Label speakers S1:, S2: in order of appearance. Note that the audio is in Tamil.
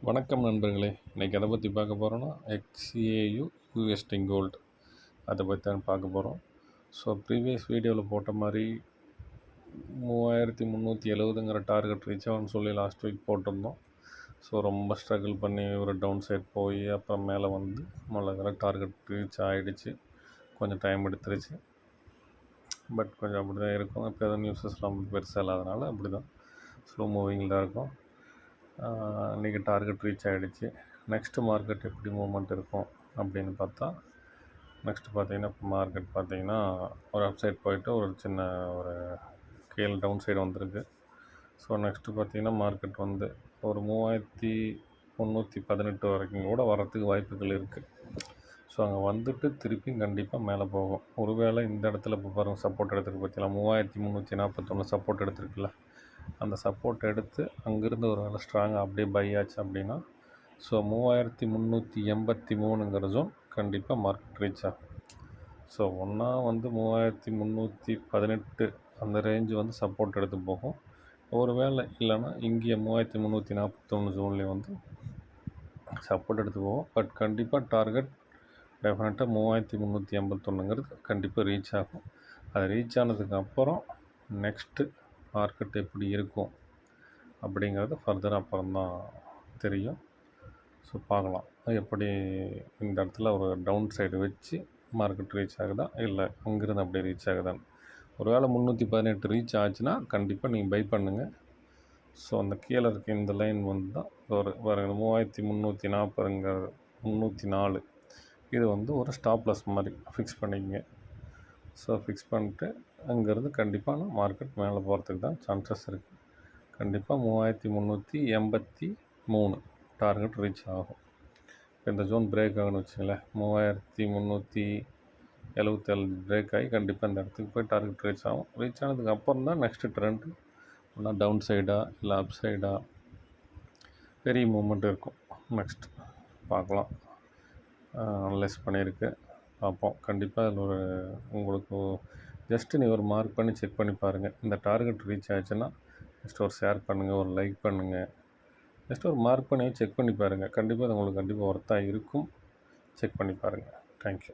S1: வணக்கம் நண்பர்களே. இன்றைக்கி எதை பற்றி பார்க்க போகிறோன்னா XAU USD கோல்டு அதை பற்றி தான் பார்க்க போகிறோம். ஸோ ப்ரீவியஸ் வீடியோவில் போட்ட மாதிரி 3370ங்கிற டார்கெட் ரீச் ஆகும்னு சொல்லி லாஸ்ட் வீக் போட்டிருந்தோம். ஸோ ரொம்ப ஸ்ட்ரகிள் பண்ணி ஒரு டவுன் சைட் போய் அப்புறம் மேலே வந்து முதல்ல டார்கெட் ரீச் ஆகிடுச்சு. கொஞ்சம் டைம் எடுத்துருச்சு, பட் கொஞ்சம் அப்படி தான் இருக்கும். இப்போ எதுவும் நியூஸஸ்லாம் பெருசாக இல்லாதனால அப்படி தான் ஸ்லோ மூவிங்கில் தான் இருக்கும். இன்றைக்கி டார்கெட் ரீச் ஆகிடுச்சு. நெக்ஸ்ட்டு மார்க்கெட் எப்படி மூவ்மெண்ட் இருக்கும் அப்படின்னு பார்த்தா, நெக்ஸ்ட்டு பார்த்திங்கன்னா இப்போ மார்க்கெட் பார்த்திங்கன்னா ஒரு அப் சைட் போயிட்டு ஒரு சின்ன ஒரு கீழே டவுன் சைடு வந்திருக்கு. ஸோ நெக்ஸ்ட்டு பார்த்திங்கன்னா மார்க்கெட் வந்து ஒரு 3318 வரைக்கும் கூட வரத்துக்கு வாய்ப்புகள் இருக்குது. ஸோ அங்கே வந்துட்டு திருப்பி கண்டிப்பாக மேலே போகும். ஒருவேளை இந்த இடத்துல இப்போ பாருங்கள் சப்போர்ட் எடுத்துருக்கு பார்த்தீங்களா, 3341 சப்போர்ட் எடுத்துருக்குல்ல, அந்த சப்போர்ட் எடுத்து அங்கேருந்து ஒரு வேலை ஸ்ட்ராங்காக அப்படியே பை ஆச்சு அப்படின்னா, ஸோ 3383ங்கிற ஜோன் கண்டிப்பாக மார்க்கெட் ரீச் ஆகும். ஸோ ஒன்றா வந்து 3318 அந்த ரேஞ்சு வந்து சப்போர்ட் எடுத்து போகும். ஒரு வேளை இல்லைன்னா இங்கே 3341 ஜோன்லேயே வந்து சப்போர்ட் எடுத்து போகும். பட் கண்டிப்பாக டார்கெட் டெஃபினட்டாக 3381ங்கிறது கண்டிப்பாக ரீச் ஆகும். அது ரீச் ஆனதுக்கப்புறம் நெக்ஸ்ட்டு மார்க்கெட் எப்படி இருக்கும் அப்படிங்கிறது ஃபர்தராக அப்புறம்தான் தெரியும். ஸோ பார்க்கலாம் எப்படி இந்த இடத்துல ஒரு டவுன் சைடு வச்சு மார்க்கெட் ரீச் ஆகுதா, இல்லை அங்கேருந்து அப்படியே ரீச் ஆகுதான்னு. ஒரு வேளை 318 ரீச் ஆச்சுன்னா கண்டிப்பாக நீங்கள் பை பண்ணுங்கள். ஸோ அந்த கீழே இருக்க இந்த லைன் வந்து தான் ஒரு 3340ங்கிற 304 இது வந்து ஒரு ஸ்டாப்லெஸ் மாதிரி ஃபிக்ஸ் பண்ணிக்கங்க. ஸோ ஃபிக்ஸ் பண்ணிட்டு அங்கேருந்து கண்டிப்பாக மார்க்கெட் மேலே போகிறதுக்கு தான் சான்சஸ் இருக்குது. கண்டிப்பாக 3383 டார்கெட் ரீச் ஆகும். இப்போ இந்த ஜோன் பிரேக் ஆகுன்னு வச்சுங்களேன், 3377 பிரேக் ஆகி கண்டிப்பாக இந்த இடத்துக்கு போய் டார்கெட் ரீச் ஆகும். ரீச் ஆனதுக்கு அப்புறம் தான் நெக்ஸ்ட்டு ட்ரெண்டு ஒன்றா டவுன் சைடாக இல்லை அப் சைடாக பெரிய மூமெண்ட் இருக்கும். நெக்ஸ்ட் பார்க்கலாம். அனலைஸ் பண்ணியிருக்கு, பார்ப்போம். கண்டிப்பாக அதில் ஒரு உங்களுக்கு ஜஸ்ட்டு நீங்கள் ஒரு மார்க் பண்ணி செக் பண்ணி பாருங்கள். இந்த டார்கெட் ரீச் ஆச்சுன்னா ஜஸ்ட் ஒரு ஷேர் பண்ணுங்கள், ஒரு லைக் பண்ணுங்கள். ஜஸ்ட் ஒரு மார்க் பண்ணி செக் பண்ணி பாருங்கள். கண்டிப்பாக அது உங்களுக்கு கண்டிப்பாக ஒர்த்தாக இருக்கும். செக் பண்ணி பாருங்கள். தேங்க்யூ.